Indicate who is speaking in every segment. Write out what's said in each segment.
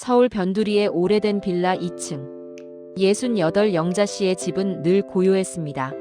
Speaker 1: 서울 변두리의 오래된 빌라 2층. 68 영자 씨의 집은 늘 고요했습니다.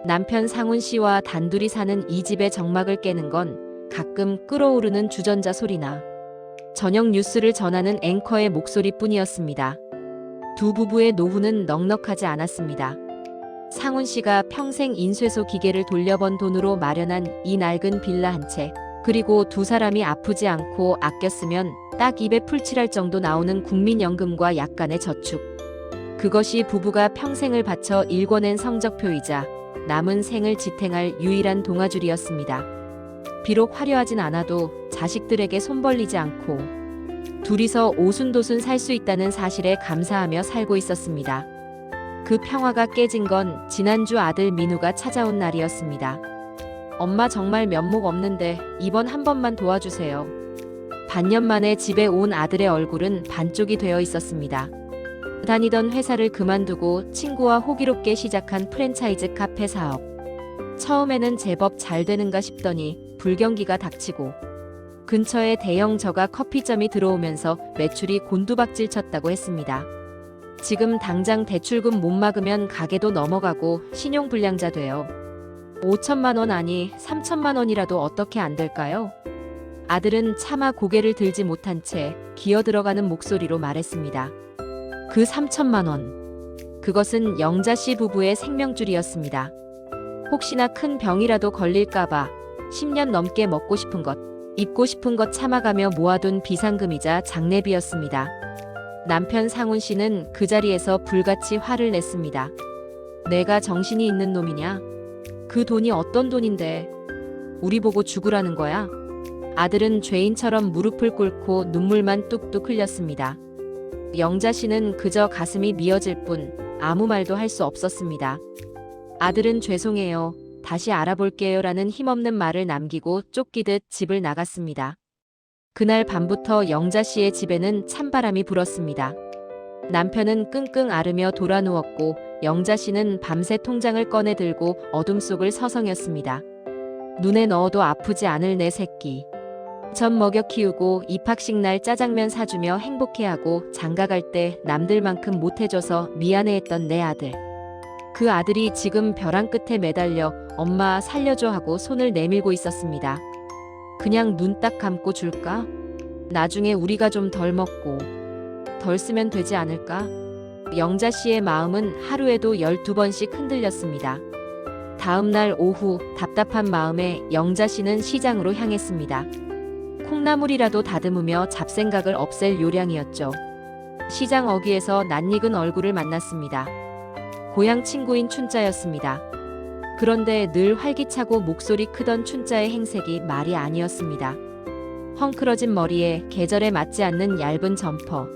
Speaker 1: 남편 상훈 씨와 단둘이 사는 이 집의 정막을 깨는 건 가끔 끓어오르는 주전자 소리나 저녁 뉴스를 전하는 앵커의 목소리뿐이었습니다. 두 부부의 노후는 넉넉하지 않았습니다. 상훈 씨가 평생 인쇄소 기계를 돌려번 돈으로 마련한 이 낡은 빌라 한 채, 그리고 두 사람이 아프지 않고 아껴 쓰면 딱 입에 풀칠할 정도 나오는 국민연금과 약간의 저축. 그것이 부부가 평생을 바쳐 일궈낸 성적표이자 남은 생을 지탱할 유일한 동아줄이었습니다. 비록 화려하진 않아도 자식들에게 손 벌리지 않고 둘이서 오순도순 살 수 있다는 사실에 감사하며 살고 있었습니다. 그 평화가 깨진 건 지난주 아들 민우가 찾아온 날이었습니다. 엄마 정말 면목 없는데 이번 한 번만 도와주세요. 반년 만에 집에 온 아들의 얼굴은 반쪽이 되어 있었습니다. 다니던 회사를 그만두고 친구와 호기롭게 시작한 프랜차이즈 카페 사업. 처음에는 제법 잘 되는가 싶더니 불경기가 닥치고 근처에 대형 저가 커피점이 들어오면서 매출이 곤두박질 쳤다고 했습니다. 지금 당장 대출금 못 막으면 가게도 넘어가고 신용불량자 돼요. 5천만 원 아니 3천만 원이라도 어떻게 안 될까요? 아들은 차마 고개를 들지 못한 채 기어들어가는 목소리로 말했습니다. 그 3천만 원. 그것은 영자 씨 부부의 생명줄이었습니다. 혹시나 큰 병이라도 걸릴까봐 10년 넘게 먹고 싶은 것, 입고 싶은 것 참아가며 모아둔 비상금이자 장례비였습니다. 남편 상훈 씨는 그 자리에서 불같이 화를 냈습니다. 내가 정신이 있는 놈이냐? 그 돈이 어떤 돈인데 우리 보고 죽으라는 거야? 아들은 죄인처럼 무릎을 꿇고 눈물만 뚝뚝 흘렸습니다. 영자 씨는 그저 가슴이 미어질 뿐 아무 말도 할 수 없었습니다. 아들은 죄송해요. 다시 알아볼게요 라는 힘없는 말을 남기고 쫓기듯 집을 나갔습니다. 그날 밤부터 영자 씨의 집에는 찬바람이 불었습니다. 남편은 끙끙 앓으며 돌아 누웠고 영자 씨는 밤새 통장을 꺼내 들고 어둠 속을 서성였습니다. 눈에 넣어도 아프지 않을 내 새끼. 젖 먹여 키우고 입학식 날 짜장면 사주며 행복해하고 장가갈 때 남들만큼 못해줘서 미안해했던 내 아들. 그 아들이 지금 벼랑 끝에 매달려 엄마 살려줘 하고 손을 내밀고 있었습니다. 그냥 눈 딱 감고 줄까? 나중에 우리가 좀 덜 먹고 덜 쓰면 되지 않을까? 영자 씨의 마음은 하루에도 12번씩 흔들렸습니다. 다음 날 오후 답답한 마음에 영자 씨는 시장으로 향했습니다. 콩나물이라도 다듬으며 잡생각을 없앨 요량이었죠. 시장 어귀에서 낯익은 얼굴을 만났습니다. 고향 친구인 춘자였습니다. 그런데 늘 활기차고 목소리 크던 춘자의 행색이 말이 아니었습니다. 헝클어진 머리에 계절에 맞지 않는 얇은 점퍼.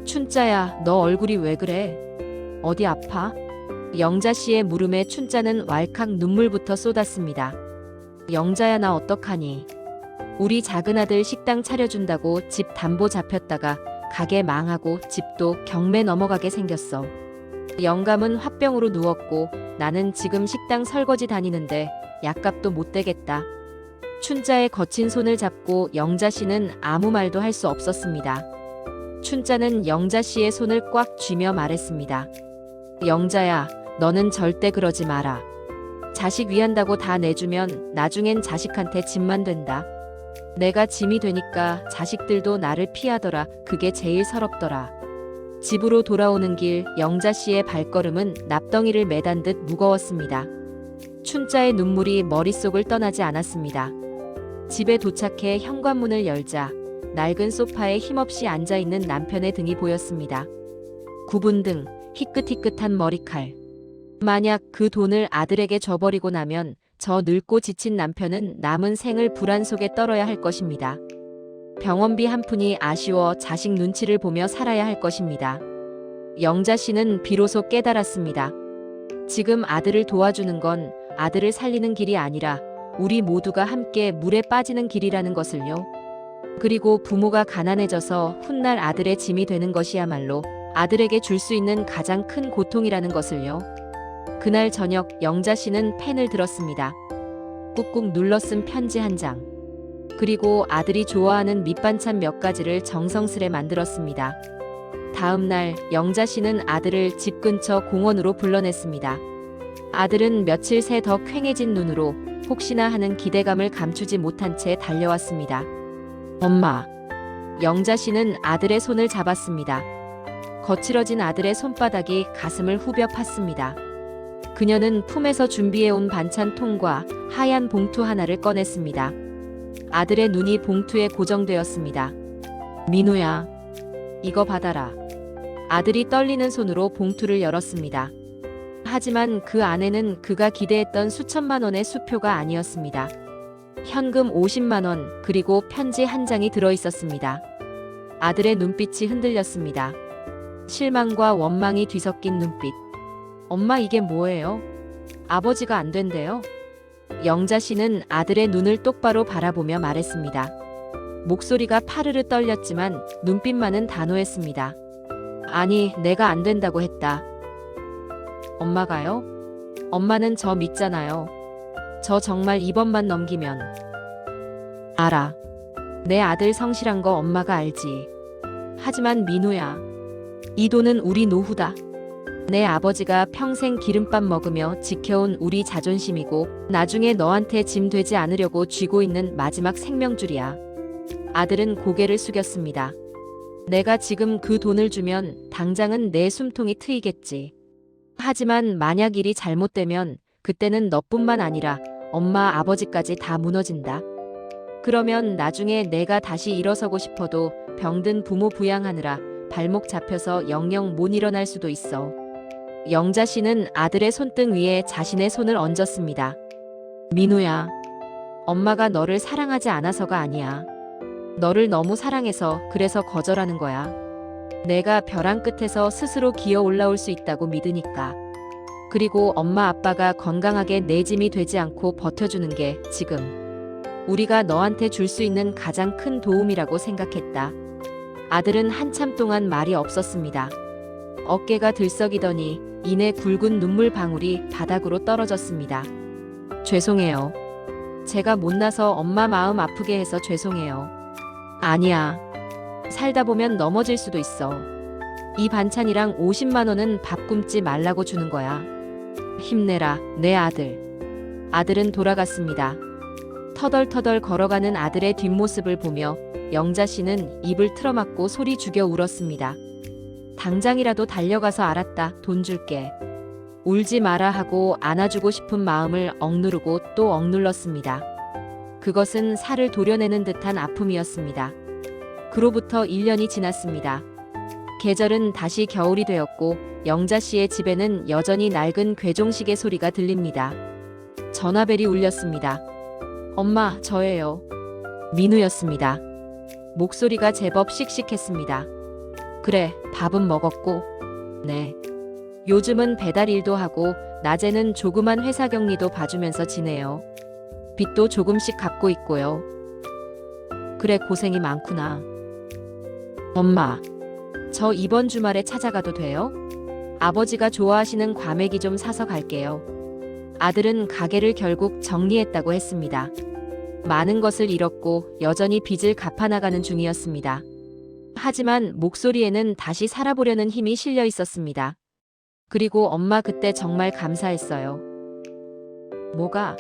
Speaker 1: 춘자야, 너 얼굴이 왜 그래? 어디 아파? 영자 씨의 물음에 춘자는 왈칵 눈물부터 쏟았습니다. 영자야, 나 어떡하니? 우리 작은 아들 식당 차려준다고 집 담보 잡혔다가 가게 망하고 집도 경매 넘어가게 생겼어. 영감은 화병으로 누웠고 나는 지금 식당 설거지 다니는데 약값도 못 대겠다. 춘자의 거친 손을 잡고 영자 씨는 아무 말도 할 수 없었습니다. 춘자는 영자 씨의 손을 꽉 쥐며 말했습니다. 영자야, 너는 절대 그러지 마라. 자식 위한다고 다 내주면 나중엔 자식한테 짐만 된다. 내가 짐이 되니까 자식들도 나를 피하더라. 그게 제일 서럽더라. 집으로 돌아오는 길 영자 씨의 발걸음은 납덩이를 매단 듯 무거웠습니다. 춘자의 눈물이 머릿속을 떠나지 않았습니다. 집에 도착해 현관문을 열자 낡은 소파에 힘없이 앉아있는 남편의 등이 보였습니다. 굽은 등, 희끗희끗한 머리칼. 만약 그 돈을 아들에게 줘버리고 나면 저 늙고 지친 남편은 남은 생을 불안 속에 떨어야 할 것입니다. 병원비 한 푼이 아쉬워 자식 눈치를 보며 살아야 할 것입니다. 영자 씨는 비로소 깨달았습니다. 지금 아들을 도와주는 건 아들을 살리는 길이 아니라 우리 모두가 함께 물에 빠지는 길이라는 것을요. 그리고 부모가 가난해져서 훗날 아들의 짐이 되는 것이야말로 아들에게 줄 수 있는 가장 큰 고통이라는 것을요. 그날 저녁 영자 씨는 펜을 들었습니다. 꾹꾹 눌러 쓴 편지 한 장. 그리고 아들이 좋아하는 밑반찬 몇 가지를 정성스레 만들었습니다. 다음 날 영자 씨는 아들을 집 근처 공원으로 불러냈습니다. 아들은 며칠 새 더 퀭해진 눈으로 혹시나 하는 기대감을 감추지 못한 채 달려왔습니다. 엄마. 영자 씨는 아들의 손을 잡았습니다. 거칠어진 아들의 손바닥이 가슴을 후벼 팠습니다. 그녀는 품에서 준비해온 반찬통과 하얀 봉투 하나를 꺼냈습니다. 아들의 눈이 봉투에 고정되었습니다. 민우야, 이거 받아라. 아들이 떨리는 손으로 봉투를 열었습니다. 하지만 그 안에는 그가 기대했던 수천만 원의 수표가 아니었습니다. 현금 50만 원, 그리고 편지 한 장이 들어 있었습니다. 아들의 눈빛이 흔들렸습니다. 실망과 원망이 뒤섞인 눈빛. 엄마, 이게 뭐예요? 아버지가 안 된대요. 영자 씨는 아들의 눈을 똑바로 바라보며 말했습니다. 목소리가 파르르 떨렸지만 눈빛만은 단호했습니다. 아니, 내가 안 된다고 했다. 엄마가요? 엄마는 저 믿잖아요. 저 정말 이번만 넘기면. 알아. 내 아들 성실한 거 엄마가 알지. 하지만 민우야, 이 돈은 우리 노후다. 내 아버지가 평생 기름밥 먹으며 지켜온 우리 자존심이고 나중에 너한테 짐 되지 않으려고 쥐고 있는 마지막 생명줄이야. 아들은 고개를 숙였습니다. 내가 지금 그 돈을 주면 당장은 내 숨통이 트이겠지. 하지만 만약 일이 잘못되면 그때는 너뿐만 아니라 엄마, 아버지까지 다 무너진다. 그러면 나중에 내가 다시 일어서고 싶어도 병든 부모 부양하느라 발목 잡혀서 영영 못 일어날 수도 있어. 영자 씨는 아들의 손등 위에 자신의 손을 얹었습니다. 민우야, 엄마가 너를 사랑하지 않아서가 아니야. 너를 너무 사랑해서 그래서 거절하는 거야. 내가 벼랑 끝에서 스스로 기어 올라올 수 있다고 믿으니까. 그리고 엄마 아빠가 건강하게 내 짐이 되지 않고 버텨주는 게 지금 우리가 너한테 줄 수 있는 가장 큰 도움이라고 생각했다. 아들은 한참 동안 말이 없었습니다. 어깨가 들썩이더니 이내 굵은 눈물 방울이 바닥으로 떨어졌습니다. 죄송해요. 제가 못나서 엄마 마음 아프게 해서 죄송해요. 아니야. 살다 보면 넘어질 수도 있어. 이 반찬이랑 50만 원은 밥 굶지 말라고 주는 거야. 힘내라, 내 아들. 아들은 돌아갔습니다. 터덜터덜 걸어가는 아들의 뒷모습을 보며 영자 씨는 입을 틀어막고 소리 죽여 울었습니다. 당장이라도 달려가서 알았다, 돈 줄게. 울지 마라 하고 안아주고 싶은 마음을 억누르고 또 억눌렀습니다. 그것은 살을 도려내는 듯한 아픔이었습니다. 그로부터 1년이 지났습니다. 계절은 다시 겨울이 되었고 영자 씨의 집에는 여전히 낡은 괴종시계 소리가 들립니다. 전화벨이 울렸습니다. 엄마, 저예요. 민우였습니다. 목소리가 제법 씩씩했습니다. 그래, 밥은 먹었고. 네. 요즘은 배달 일도 하고 낮에는 조그만 회사 격리도 봐주면서 지내요. 빚도 조금씩 갚고 있고요. 그래, 고생이 많구나. 엄마, 저 이번 주말에 찾아가도 돼요? 아버지가 좋아하시는 과메기 좀 사서 갈게요. 아들은 가게를 결국 정리했다고 했습니다. 많은 것을 잃었고 여전히 빚을 갚아나가는 중이었습니다. 하지만 목소리에는 다시 살아보려는 힘이 실려 있었습니다. 그리고 엄마, 그때 정말 감사했어요. 뭐가?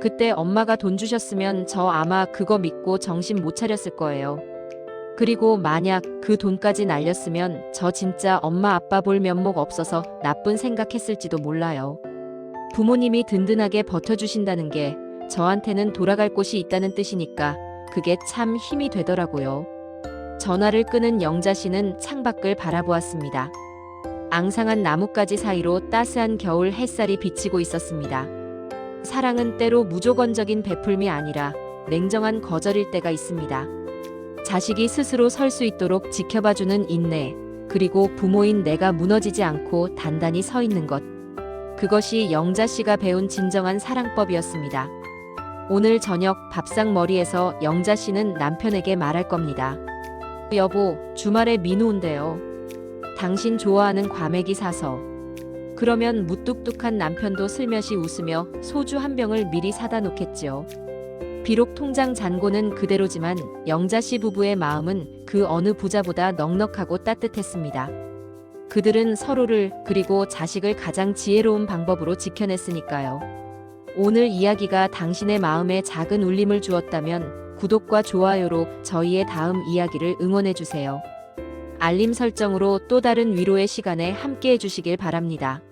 Speaker 1: 그때 엄마가 돈 주셨으면 저 아마 그거 믿고 정신 못 차렸을 거예요. 그리고 만약 그 돈까지 날렸으면 저 진짜 엄마 아빠 볼 면목 없어서 나쁜 생각했을지도 몰라요. 부모님이 든든하게 버텨주신다는 게 저한테는 돌아갈 곳이 있다는 뜻이니까 그게 참 힘이 되더라고요. 전화를 끄는 영자 씨는 창밖을 바라보았습니다. 앙상한 나뭇가지 사이로 따스한 겨울 햇살이 비치고 있었습니다. 사랑은 때로 무조건적인 베풀미 아니라 냉정한 거절일 때가 있습니다. 자식이 스스로 설 수 있도록 지켜봐주는 인내, 그리고 부모인 내가 무너지지 않고 단단히 서 있는 것. 그것이 영자 씨가 배운 진정한 사랑법이었습니다. 오늘 저녁 밥상머리에서 영자 씨는 남편에게 말할 겁니다. 여보, 주말에 민우 온대요. 당신 좋아하는 과메기 사서. 그러면 무뚝뚝한 남편도 슬며시 웃으며 소주 한 병을 미리 사다 놓겠지요. 비록 통장 잔고는 그대로지만 영자 씨 부부의 마음은 그 어느 부자보다 넉넉하고 따뜻했습니다. 그들은 서로를 그리고 자식을 가장 지혜로운 방법으로 지켜냈으니까요. 오늘 이야기가 당신의 마음에 작은 울림을 주었다면 구독과 좋아요로 저희의 다음 이야기를 응원해주세요. 알림 설정으로 또 다른 위로의 시간에 함께 해주시길 바랍니다.